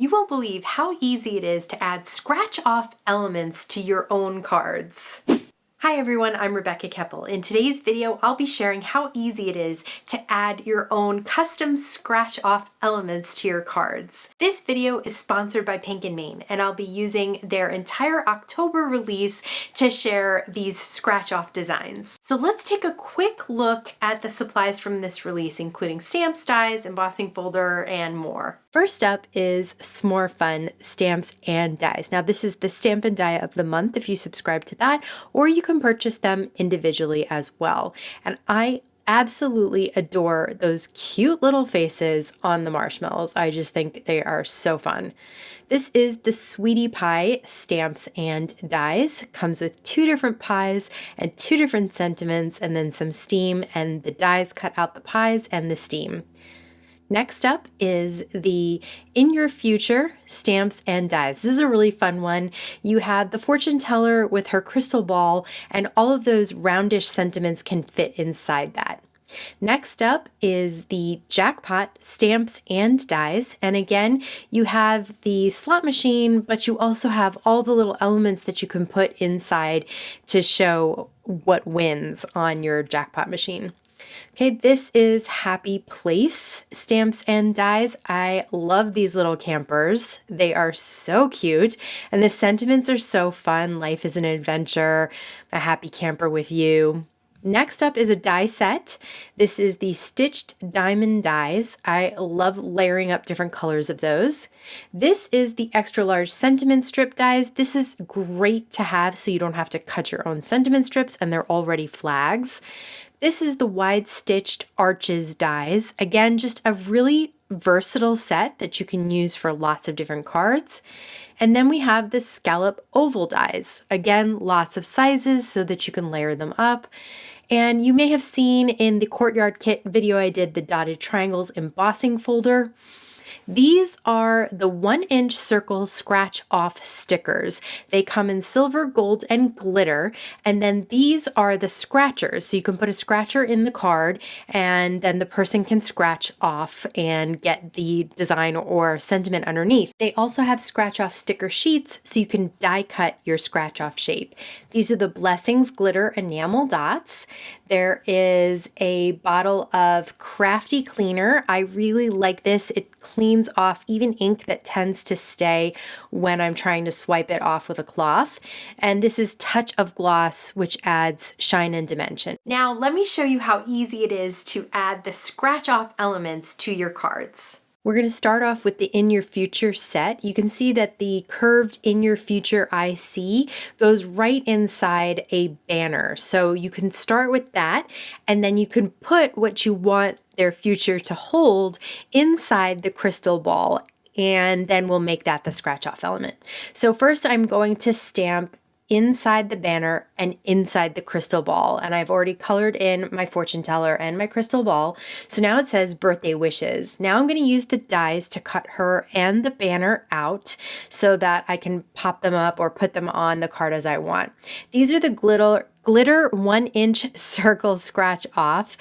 You won't believe how easy it is to add scratch-off elements to your own cards. Hi everyone, I'm Rebecca Keppel. In today's video, I'll be sharing how easy it is to add your own custom scratch-off elements to your cards. This video is sponsored by Pink & Main, and I'll be using their entire October release to share these scratch-off designs. So let's take a quick look at the supplies from this release, including stamps, dies, embossing folder, and more. First up is S'more Fun stamps and dies. Now this is the stamp and die of the month if you subscribe to that, or you can purchase them individually as well. And I absolutely adore those cute little faces on the marshmallows. I just think they are so fun. This is the Sweetie Pie stamps and dies. Comes with 2 different pies and 2 different sentiments, and then some steam, and the dies cut out the pies and the steam. Next up is the In Your Future stamps and dies. This is a really fun one. You have the fortune teller with her crystal ball, and all of those roundish sentiments can fit inside that. Next up is the Jackpot stamps and dies. And again, you have the slot machine, but you also have all the little elements that you can put inside to show what wins on your jackpot machine. Okay, this is Happy Place stamps and dies. I love these little campers. They are so cute, and the sentiments are so fun. Life is an adventure, a happy camper with you. Next up is a die set. This is the Stitched Diamond Dies. I love layering up different colors of those. This is the extra large sentiment strip dies. This is great to have so you don't have to cut your own sentiment strips, and they're already flags. This is the Wide Stitched Arches dies. Again, just a really versatile set that you can use for lots of different cards. And then we have the Scallop Oval dies. Again, lots of sizes so that you can layer them up. And you may have seen in the Courtyard Kit video I did the Dotted Triangles embossing folder. These are the 1-inch circle scratch off stickers. They come in silver, gold, and glitter. And then these are the scratchers. So you can put a scratcher in the card, and then the person can scratch off and get the design or sentiment underneath. They also have scratch off sticker sheets, so you can die cut your scratch off shape. These are the Blessings Glitter Enamel Dots. There is a bottle of Crafty Cleaner. I really like this. It cleans off even ink that tends to stay when I'm trying to swipe it off with a cloth. And this is Touch of Gloss, which adds shine and dimension. Now let me show you how easy it is to add the scratch off elements to your cards. We're going to start off with the In Your Future set. You can see that the curved In Your Future IC goes right inside a banner. So you can start with that, and then you can put what you want their future to hold inside the crystal ball, and then we'll make that the scratch off element. So first I'm going to stamp inside the banner and inside the crystal ball, and I've already colored in my fortune teller and my crystal ball. So now it says birthday wishes. Now I'm going to use the dies to cut her and the banner out so that I can pop them up or put them on the card as I want. These are the glitter 1-inch circle scratch off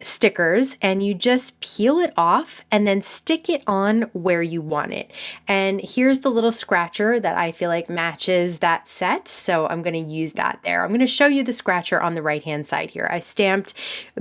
stickers, and you just peel it off and then stick it on where you want it. And here's the little scratcher that I feel like matches that set, so I'm going to use that there. I'm going to show you the scratcher on the right hand side here. I stamped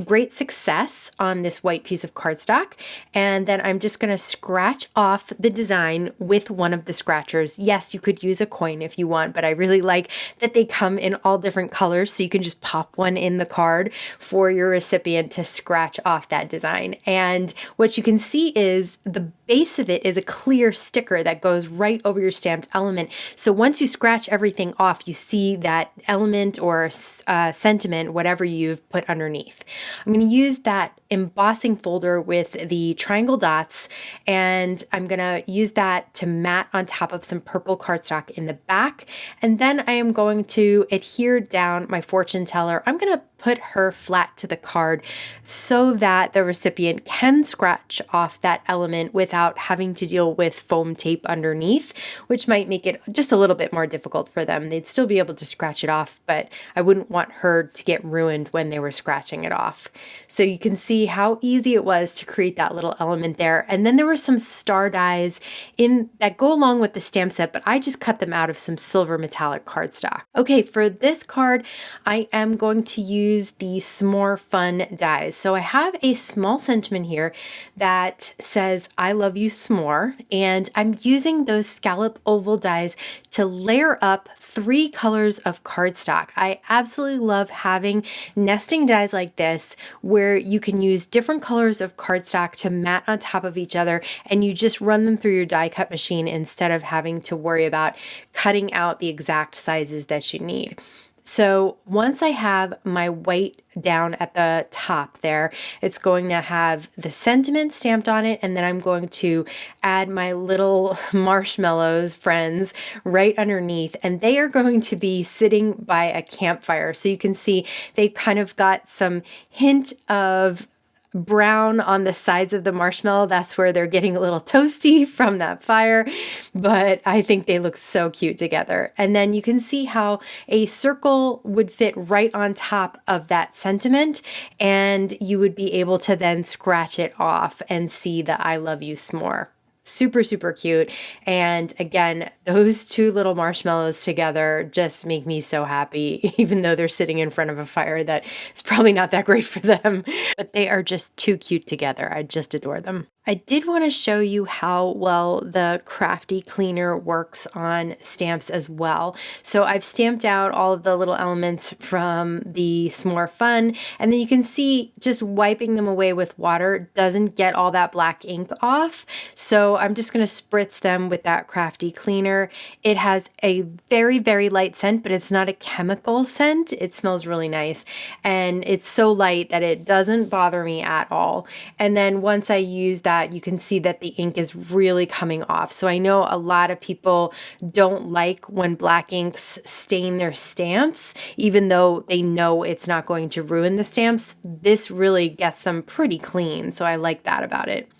Great Success on this white piece of cardstock, and then I'm just going to scratch off the design with one of the scratchers. Yes, you could use a coin if you want, but I really like that they come in all different colors, so you can just pop one in the card for your recipient to scratch off that design. And what you can see is the base of it is a clear sticker that goes right over your stamped element. So once you scratch everything off, you see that element or sentiment, whatever you've put underneath. I'm going to use that embossing folder with the triangle dots, and I'm going to use that to mat on top of some purple cardstock in the back. And then I am going to adhere down my fortune teller. I'm going to put her flat to the card so that the recipient can scratch off that element without having to deal with foam tape underneath, which might make it just a little bit more difficult for them. They'd still be able to scratch it off, but I wouldn't want her to get ruined when they were scratching it off. So you can see how easy it was to create that little element there. And then there were some star dies in that go along with the stamp set, but I just cut them out of some silver metallic cardstock. Okay, for this card, I am going to use the S'more Fun dies. So I have a small sentiment here that says, I love you, S'more, and I'm using those scallop oval dies to layer up 3 colors of cardstock. I absolutely love having nesting dies like this where you can use different colors of cardstock to mat on top of each other, and you just run them through your die cut machine instead of having to worry about cutting out the exact sizes that you need. So once I have my white down at the top there, it's going to have the sentiment stamped on it, and then I'm going to add my little marshmallows friends right underneath, and they are going to be sitting by a campfire. So you can see they've kind of got some hint of brown on the sides of the marshmallow. That's where they're getting a little toasty from that fire, but I think they look so cute together. And then you can see how a circle would fit right on top of that sentiment, and you would be able to then scratch it off and see the I love you, S'more. Super, super cute. And again, those 2 little marshmallows together just make me so happy, even though they're sitting in front of a fire that is probably not that great for them, but they are just too cute together. I just adore them. I did want to show you how well the Crafty Cleaner works on stamps as well. So I've stamped out all of the little elements from the S'more Fun, and then you can see just wiping them away with water doesn't get all that black ink off. So I'm just going to spritz them with that Crafty Cleaner. It has a very, very light scent, but it's not a chemical scent. It smells really nice, and it's so light that it doesn't bother me at all. And then once I use that, you can see that the ink is really coming off. So I know a lot of people don't like when black inks stain their stamps, even though they know it's not going to ruin the stamps. This really gets them pretty clean. So I like that about it.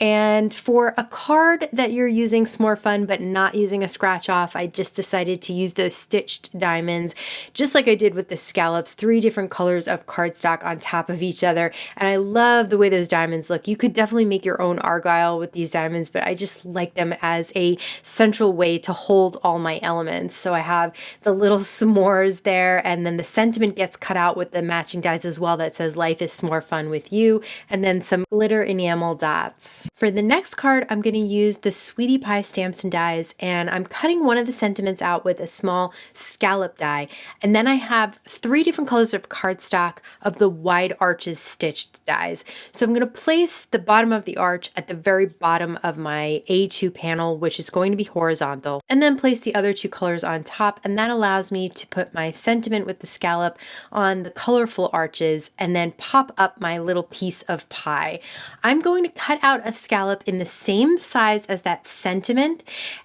And for a card that you're using S'more Fun but not using a scratch off, I just decided to use those stitched diamonds, just like I did with the scallops, 3 different colors of cardstock on top of each other. And I love the way those diamonds look. You could definitely make your own argyle with these diamonds, but I just like them as a central way to hold all my elements. So I have the little s'mores there, and then the sentiment gets cut out with the matching dies as well that says life is s'more fun with you, and then some glitter enamel dots. For the next card, I'm going to use the Sweetie Pie stamps and dies, and I'm cutting one of the sentiments out with a small scallop die, and then I have 3 different colors of cardstock of the wide arches stitched dies. So I'm going to place the bottom of the arch at the very bottom of my A2 panel, which is going to be horizontal, and then place the other 2 colors on top, and that allows me to put my sentiment with the scallop on the colorful arches and then pop up my little piece of pie. I'm going to cut out a scallop in the same size as that sentiment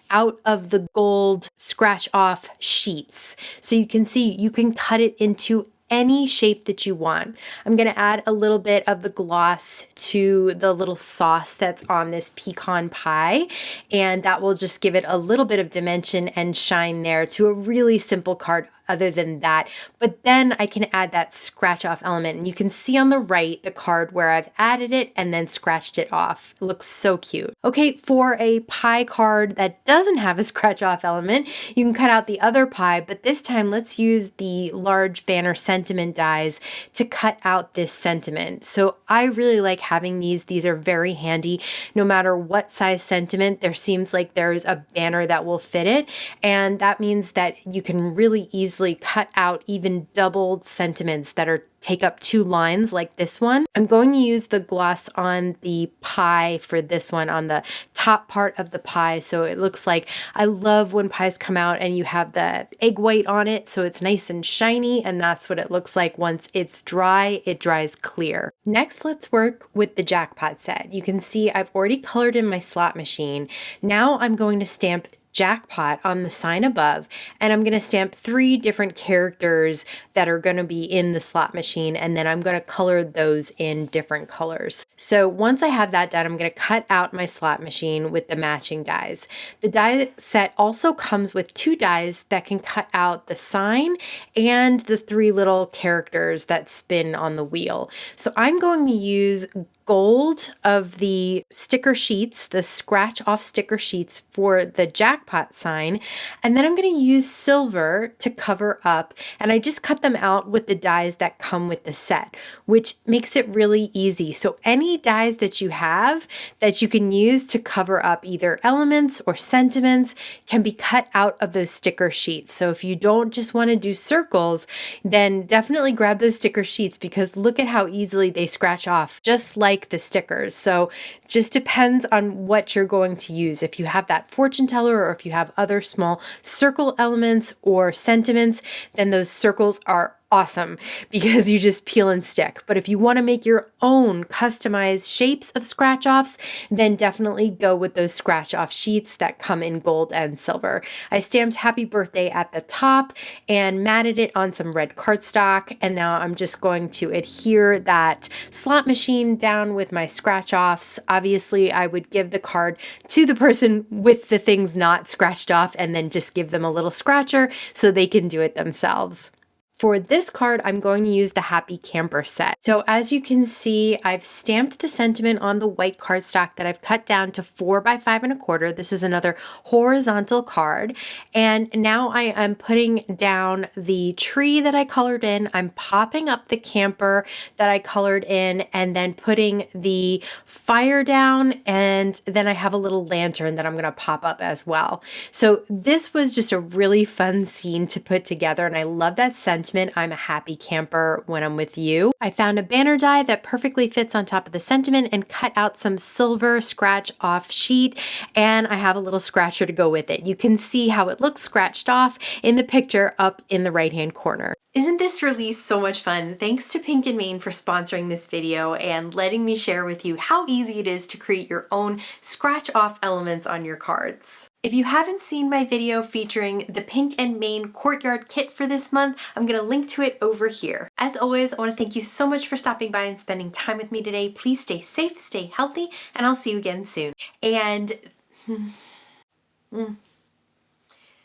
out of the gold scratch off sheets. So you can see you can cut it into any shape that you want. I'm going to add a little bit of the gloss to the little sauce that's on this pecan pie, and that will just give it a little bit of dimension and shine there to a really simple card other than that. But then I can add that scratch off element, and you can see on the right the card where I've added it and then scratched it off. It looks so cute. Okay, for a pie card that doesn't have a scratch off element, you can cut out the other pie, but this time let's use the large banner sentiment dies to cut out this sentiment. So I really like having these. These are very handy. No matter what size sentiment, there seems like there's a banner that will fit it, and that means that you can really easily cut out even doubled sentiments that take up 2 lines like this one. I'm going to use the gloss on the pie for this one on the top part of the pie, so it looks like, I love when pies come out and you have the egg white on it, so it's nice and shiny, and that's what it looks like once it's dry. It dries clear. Next, let's work with the Jackpot set. You can see I've already colored in my slot machine. Now I'm going to stamp Jackpot on the sign above, and I'm going to stamp 3 different characters that are going to be in the slot machine, and then I'm going to color those in different colors. So once I have that done, I'm going to cut out my slot machine with the matching dies. The die set also comes with 2 dies that can cut out the sign and the 3 little characters that spin on the wheel. So I'm going to use gold of the sticker sheets, the scratch off sticker sheets for the jackpot sign, and then I'm going to use silver to cover up, and I just cut them out with the dies that come with the set, which makes it really easy. So any dies that you have that you can use to cover up either elements or sentiments can be cut out of those sticker sheets. So if you don't just want to do circles, then definitely grab those sticker sheets, because look at how easily they scratch off, just like the stickers. So just depends on what you're going to use. If you have that fortune teller, or if you have other small circle elements or sentiments, then those circles are awesome because you just peel and stick. But if you want to make your own customized shapes of scratch offs, then definitely go with those scratch off sheets that come in gold and silver. I stamped happy birthday at the top and matted it on some red cardstock, and now I'm just going to adhere that slot machine down with my scratch offs. Obviously, I would give the card to the person with the things not scratched off and then just give them a little scratcher so they can do it themselves. For this card, I'm going to use the Happy Camper set. So as you can see, I've stamped the sentiment on the white cardstock that I've cut down to 4 by 5 1/4. This is another horizontal card. And now I am putting down the tree that I colored in. I'm popping up the camper that I colored in, and then putting the fire down. And then I have a little lantern that I'm going to pop up as well. So this was just a really fun scene to put together. And I love that sentiment. I'm a happy camper when I'm with you. I found a banner die that perfectly fits on top of the sentiment and cut out some silver scratch off sheet, and I have a little scratcher to go with it. You can see how it looks scratched off in the picture up in the right hand corner. Isn't this release so much fun? Thanks to Pink and Main for sponsoring this video and letting me share with you how easy it is to create your own scratch off elements on your cards. If you haven't seen my video featuring the Pink and Main Courtyard kit for this month, I'm going to link to it over here. As always, I want to thank you so much for stopping by and spending time with me today. Please stay safe, stay healthy, and I'll see you again soon. And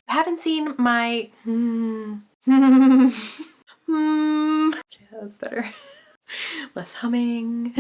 haven't seen my yeah, that's better. Less humming.